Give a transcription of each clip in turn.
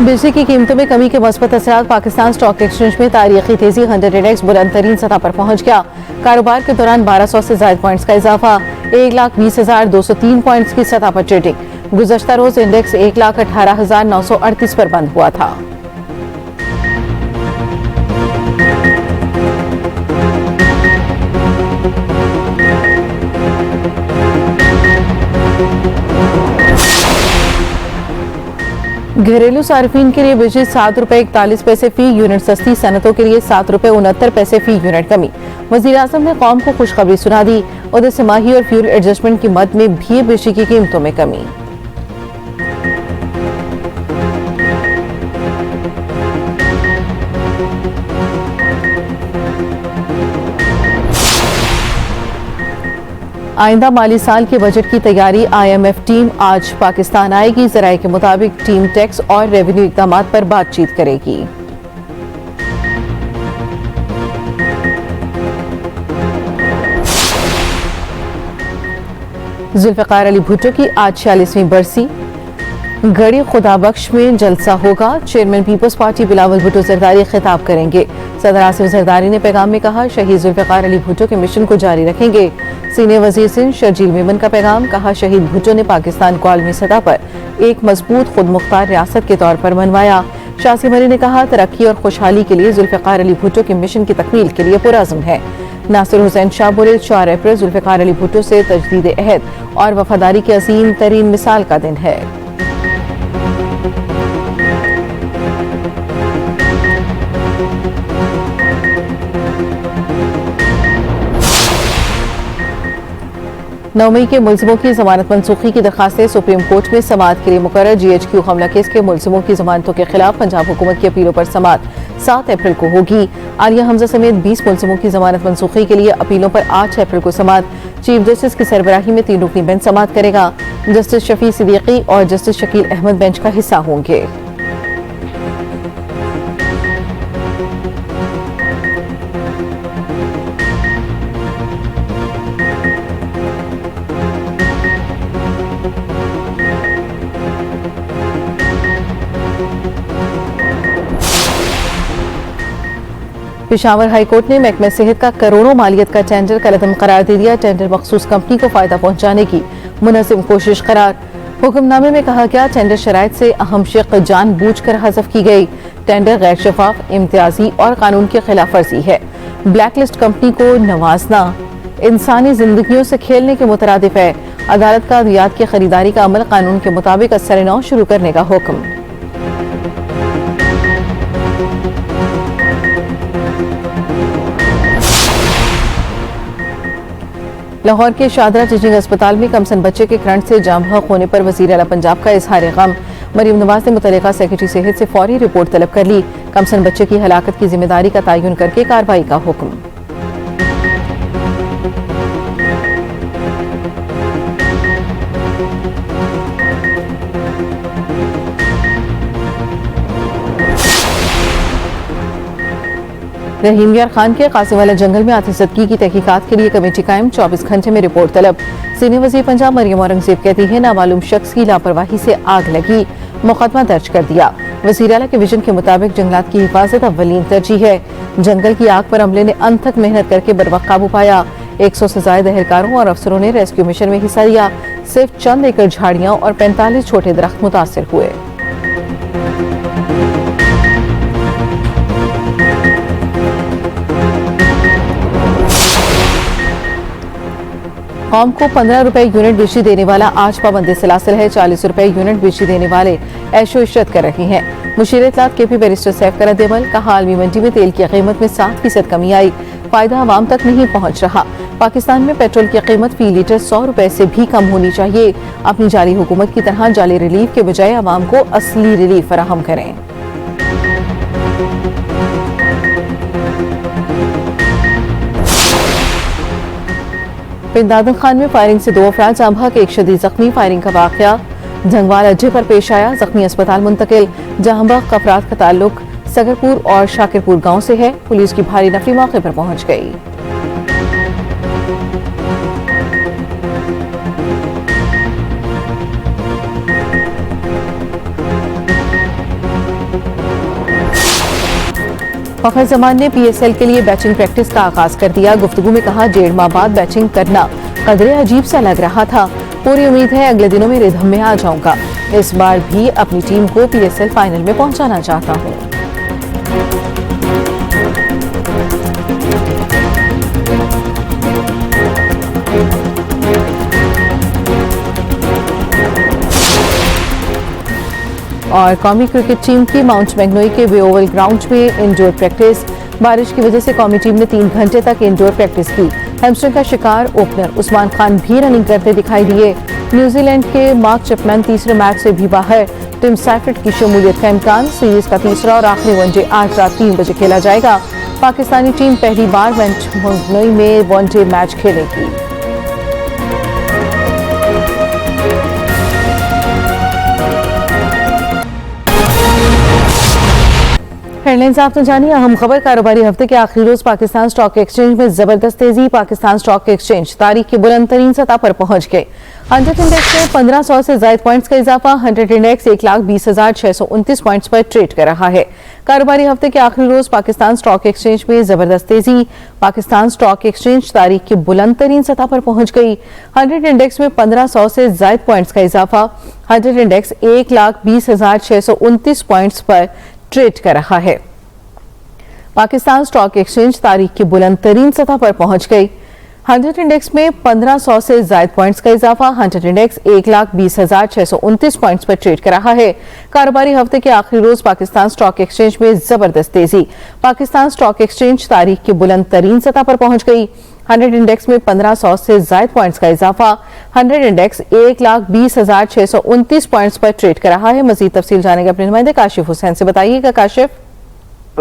बिजली की कीमतों में कमी के मुस्बत असरात। पाकिस्तान स्टॉक एक्सचेंज में तारीखी तेजी। 100 इंडेक्स बुलंद तरीन सतह पर पहुंच गया। कारोबार के दौरान 1200 से ज्यादा पॉइंट्स का इजाफा। 1,20,203 पॉइंट्स की सतह पर ट्रेडिंग। गुज़श्ता रोज इंडेक्स 1,18,938 पर बंद हुआ था। घरेलू सार्फिन के लिए बिजली ₹7.41 फी यूनिट सस्ती। सनतों के लिए ₹7.69 फी यूनिट कमी। वज़ीर आज़म ने कौम को खुशखबरी सुना दी। उधर समाही और फ्यूल एडजस्टमेंट की मद में भी बिजली की कीमतों में कमी। आइंदा माली साल के बजट की तैयारी। IMF टीम आज पाकिस्तान आएगी। ज़राए के मुताबिक टीम टैक्स और रेवेन्यू इक़दाम पर बातचीत करेगी। जुल्फ़िकार अली भुट्टो की आज 46वीं बरसी। गड़ी खुदाबख्श में जलसा होगा। Chairman people's party Bilawal Bhutto Zardari खिताब करेंगे। सदर आसिफ जरदारी ने पैगाम में कहा, शहीद जुल्फ़िकार अली भुट्टो के मिशन को जारी रखेंगे। सीनियर वज़ीर सिंध शर्जील मेमन का पैगाम। कहा, शहीद भुट्टो ने पाकिस्तान को आलमी सतह पर एक मजबूत खुद मुख्तार रियासत के तौर पर मनवाया। शासी मरी ने कहा, तरक्की और खुशहाली के लिए जुल्फ़िकार अली भुट्टो के मिशन की तकमील के लिए पुरअज़्म है। नासिर हुसैन शाह बोले, 4 अप्रैल जुल्फ़िकार अली भुट्टो से तजदीद अहद और वफादारी की अजीम तरीन मिसाल का दिन है। नौ मई के मुलजिमों की जमानत मनसूखी की दरखास्तें सुप्रीम कोर्ट में समाअत के लिए मुकर्रर। GHQ हमला केस के मुलजिमों की जमानतों के खिलाफ पंजाब हुकूमत की अपीलों पर समाअत 7 अप्रैल को होगी। आलिया हमजा समेत 20 मुलजिमों की जमानत मनसूखी के लिए अपीलों पर 8 अप्रैल को समाअत। चीफ जस्टिस की सरबराही में 3 रुकनी बेंच समाअत करेगा। जस्टिस शफी सिद्दीकी और जस्टिस शकील अहमद बेंच का हिस्सा होंगे। पेशावर हाईकोर्ट ने महकमे सेहत का करोड़ों मालियत का टेंडर कलअदम करार दे दिया। टेंडर मखसूस कंपनी को फायदा पहुंचाने की मुनज़्ज़म कोशिश करार। हुक्मनामे में कहा गया, टेंडर शराइत से अहम शिक़ जानबूझकर हज़फ की गई। टेंडर गैर शफाफ, इम्तियाजी और कानून की खिलाफ वर्जी है। ब्लैक लिस्ट कंपनी को नवाजना इंसानी जिंदगियों से खेलने के मुतरादिफ है। अदालत का अद्वियात की खरीदारी का अमल कानून के मुताबिक असर नौ शुरू करने का हुक्म। लाहौर के शादरा टीचिंग अस्पताल में कमसन बच्चे के करंट से जाम बहक होने पर वज़ीर आला पंजाब का इजहार गम। मरीम नवाज ने मुतल्लिका सेक्रेटरी सेहत से फौरी रिपोर्ट तलब कर ली। कमसन बच्चे की हलाकत की जिम्मेदारी का तयन करके कार्रवाई का हुक्म। रहीम यार खान के कासिमवाला जंगल में आतिशज़दगी की तहकीकात के लिए कमेटी कायम। 24 घंटे में रिपोर्ट तलब। सीनियर वज़ीर पंजाब मरियम औरंगज़ेब कहती है, नामालूम शख्स की लापरवाही से आग लगी, मुकदमा दर्ज कर दिया। वज़ीर आला के विजन के मुताबिक जंगलात की हिफाजत अव्वलीन तरजीह है। जंगल की आग पर अमले ने अनथक मेहनत करके बरवक्त काबू पाया। 100 से ज्यादा एहलकारों और अफसरों ने रेस्क्यू मिशन में हिस्सा लिया। सिर्फ चंद एकड़ झाड़ियां और 45 छोटे दरख्त मुतासिर हुए। कौम को 15 रुपए यूनिट बिजली देने वाला आज पाबंदी सिलासिल है। 40 रुपए यूनिट बिजली देने वाले ऐशो इशरत कर रहे हैं। मुशीर इत्तलात KP बैरिस्टर सैफ करदमल कहा, आलमी मंडी में तेल की कीमत में 7% कमी आई, फायदा आवाम तक नहीं पहुंच रहा। पाकिस्तान में पेट्रोल की कीमत फी लीटर 100 रुपए से भी कम होनी चाहिए। अपनी जाली हुकूमत की तरह जाली रिलीफ के बजाय आवाम को असली रिलीफ फराहम करें। पिंदादन खान में फायरिंग से 2 अफराद जाम बहक, 1 शदीद जख्मी। फायरिंग का वाकया झंगवाल अड्डे पर पेश आया। जख्मी अस्पताल मुंतकिल। जाम बहक अफराद का ताल्लुक सगरपुर और शाकिरपुर गांव से है। पुलिस की भारी नफरी मौके पर पहुंच गई। फखर जमान ने PSL के लिए बैचिंग प्रैक्टिस का आगाज कर दिया। गुफ्तगू में कहा, 1.5 माह बाद बैचिंग करना कदरे अजीब सा लग रहा था। पूरी उम्मीद है अगले दिनों में रिधम में आ जाऊंगा। इस बार भी अपनी टीम को PSL फाइनल में पहुंचाना चाहता हूं। और कौमी क्रिकेट टीम की माउंट मैग्नोई के वे ओवल ग्राउंड में इंडोर प्रैक्टिस। बारिश की वजह से कौमी टीम ने 3 घंटे तक इंडोर प्रैक्टिस की। हैमस्ट्रिंग का शिकार ओपनर उस्मान खान भी रनिंग करते दिखाई दिए। न्यूजीलैंड के मार्क चैपमैन तीसरे मैच से भी बाहर। टिम साइफर्ट की शमूलियत का इम्कान। सीरीज का तीसरा और आखिरी वनडे आज रात 3 बजे खेला जाएगा। पाकिस्तानी टीम पहली बार माउंट मैग्नोई में वनडे मैच खेलेगी। हेडलाइंस आपने जानी। अहम खबर, कारोबारी हफ्ते के आखिरी रोज पाकिस्तान स्टॉक एक्सचेंज में जबरदस्त तेजी। पाकिस्तान स्टॉक एक्सचेंज तारीख की बुलंद तरीन सतह पर पहुंच गए। 100 इंडेक्स में 1500 से ज्यादा पॉइंट्स का इजाफा। 100 इंडेक्स 1,20,629 पॉइंट्स पर ट्रेड कर रहा है। कारोबारी हफ्ते के आखिरी रोज पाकिस्तान स्टॉक एक्सचेंज में जबरदस्त तेजी। पाकिस्तान स्टॉक एक्सचेंज तारीख की बुलंद तरीन सतह पर पहुंच गई। 100 इंडेक्स में 1500 से ज्यादा पॉइंट्स का इजाफा। 100 इंडेक्स 1,20,629 पॉइंट्स पर ट्रेड कर रहा है। पाकिस्तान स्टॉक एक्सचेंज तारीख की बुलंद तरीन सतह पर पहुंच गई। 100 इंडेक्स में 1500 से ज्यादा पॉइंट्स का इजाफा। 100 इंडेक्स 1,20,629 पॉइंट्स पर ट्रेड कर रहा है। कारोबारी हफ्ते के आखिरी रोज पाकिस्तान स्टॉक एक्सचेंज में जबरदस्त तेजी। पाकिस्तान स्टॉक एक्सचेंज तारीख की बुलंद तरीन सतह पर पहुंच गई। 100 इंडेक्स में 1500 से ज्यादा पॉइंट्स का इजाफा। 100 इंडेक्स 1,20,629 पॉइंट्स पर ट्रेड कर रहा है। मजीद तफसील जानेंगे अपने नुमाइंदे काशिफ हुसैन से। बताइएगा काशिफ।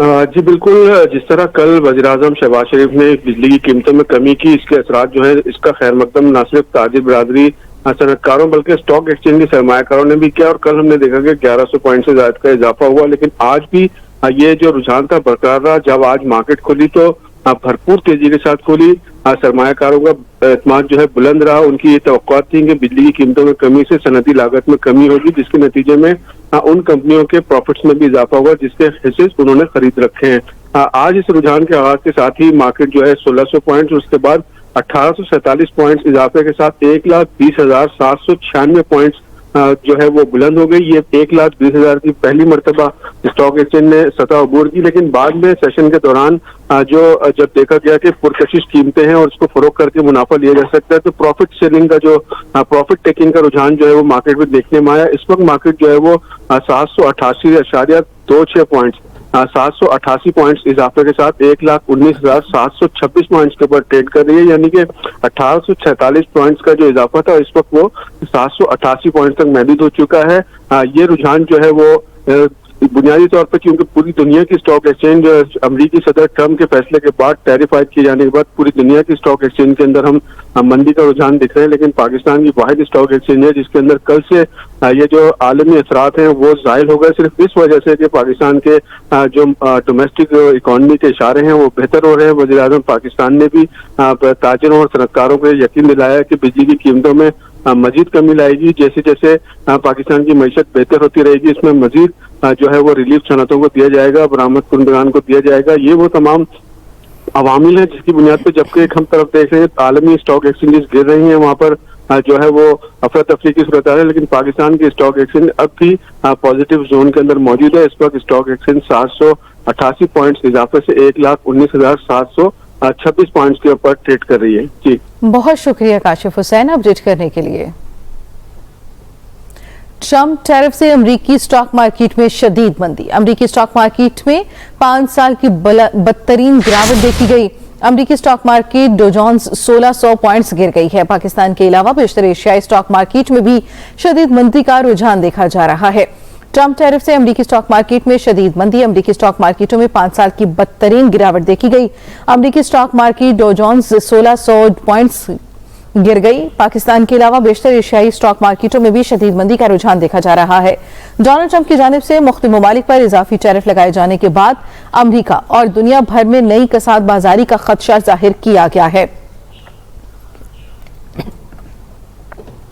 जी बिल्कुल, जिस तरह कल वज़ीर-ए-आज़म शहबाज शरीफ ने बिजली की कीमतों में कमी की, इसके असरात जो है इसका खैर मकदम न सिर्फ ताजिर बिरादरी सनतकारों बल्कि स्टॉक एक्सचेंज के सरमायाकारों ने भी किया। और कल हमने देखा कि 1100 पॉइंट से ज्यादा का इजाफा हुआ। लेकिन आज भी ये जो रुझान था बरकरार रहा। जब आज मार्केट खुली तो भरपूर तेजी के साथ खुली। सरमायाकारों का एतमाद जो है बुलंद रहा। उनकी ये तवक्कुआत थी कि बिजली की कीमतों में कमी से सनदी लागत में कमी होगी, जिसके नतीजे में उन कंपनियों के प्रॉफिट्स में भी इजाफा होगा जिसके हिस्से उन्होंने खरीद रखे हैं। आज इस रुझान के आगाज के साथ ही मार्केट जो है 1600 पॉइंट, उसके बाद 1847 पॉइंट इजाफे के साथ 1,20,796 पॉइंट जो है वो बुलंद हो गई। ये 1,20,000 की पहली मर्तबा स्टॉक एक्सचेंज ने सतह अबूर की। लेकिन बाद में सेशन के दौरान जब देखा गया कि पुरकशिश कीमतें हैं और उसको फरोख करके मुनाफा लिया जा सकता है, तो प्रॉफिट सेलिंग का जो प्रॉफिट टेकिंग का रुझान जो है वो मार्केट में देखने में आया। इस वक्त मार्केट जो है वो 788.26 पॉइंट 788 पॉइंट्स इजाफे के साथ 1,19,726 पॉइंट्स के ऊपर ट्रेड कर रही है। यानी कि 1846 पॉइंट्स का जो इजाफा था इस वक्त वो 788 पॉइंट्स तक महदूद हो चुका है। ये रुझान जो है वो बुनियादी तौर पर, क्योंकि पूरी दुनिया की स्टॉक एक्सचेंज अमरीकी सदर ट्रम्प के फैसले के बाद टैरिफ आयद किए जाने के बाद पूरी दुनिया की स्टॉक एक्सचेंज के अंदर हम मंदी का रुझान दिख रहे हैं। लेकिन पाकिस्तान की वाहिद स्टॉक एक्सचेंज है जिसके अंदर कल से ये जो आलमी असरात हैं वो जाहिल हो गए, सिर्फ इस वजह से कि पाकिस्तान के जो डोमेस्टिक इकॉनमी के इशारे हैं वो बेहतर हो रहे हैं। वज़ीर-ए-आज़म पाकिस्तान ने भी ताजिरों और सनतकारों को यकीन दिलाया कि बिजली की कीमतों में मजीद कमी लाएगी। जैसे जैसे पाकिस्तान की मईशत बेहतर होती रहेगी, इसमें मजीद जो है वो रिलीफ सनतों को दिया जाएगा, बरामद कुंदगान को दिया जाएगा। ये वो तमाम अवामिल है जिसकी बुनियाद पर जबकि हम तरफ देख रहे हैं आलमी स्टॉक एक्सचेंजेस गिर रही हैं, वहाँ पर जो है वो अफरा तफरी की सूरत है। लेकिन पाकिस्तान की स्टॉक एक्सचेंज अब भी पॉजिटिव जोन के अंदर मौजूद है। इस वक्त स्टॉक एक्सचेंज 788 पॉइंट्स इजाफे से 1,19,726 पॉइंट्स के ऊपर ट्रेड कर रही है। जी बहुत शुक्रिया काशिफ हुसैन अपडेट करने के लिए। ट्रम्प टैरिफ से अमरीकी स्टॉक मार्केट में शदीद मंदी। अमरीकी स्टॉक मार्केट में 5 साल की बदतरीन गिरावट देखी गई। अमरीकी stock market Dow Jones 1600 points गिर गई है। पाकिस्तान के अलावा बेशतर एशियाई स्टॉक मार्केट में भी शदीद मंदी का रुझान देखा जा रहा है। ट्रम्प टैरिफ से अमरीकी स्टॉक मार्केट में शदीद मंदी। अमरीकी स्टॉक मार्केटों में 5 साल की बदतरीन गिरावट देखी गई। अमरीकी stock market Dow Jones 1600 points गिर गई। पाकिस्तान के अलावा बेशतर एशियाई स्टॉक मार्केटों में भी शदीद मंदी का रुझान देखा जा रहा है। डोनाल्ड ट्रंप की जानिब से मुख्तलिफ ममालिक पर इजाफी टैरिफ लगाए जाने के बाद अमरीका और दुनिया भर में नई कसाद बाजारी का खदशा जाहिर किया गया है।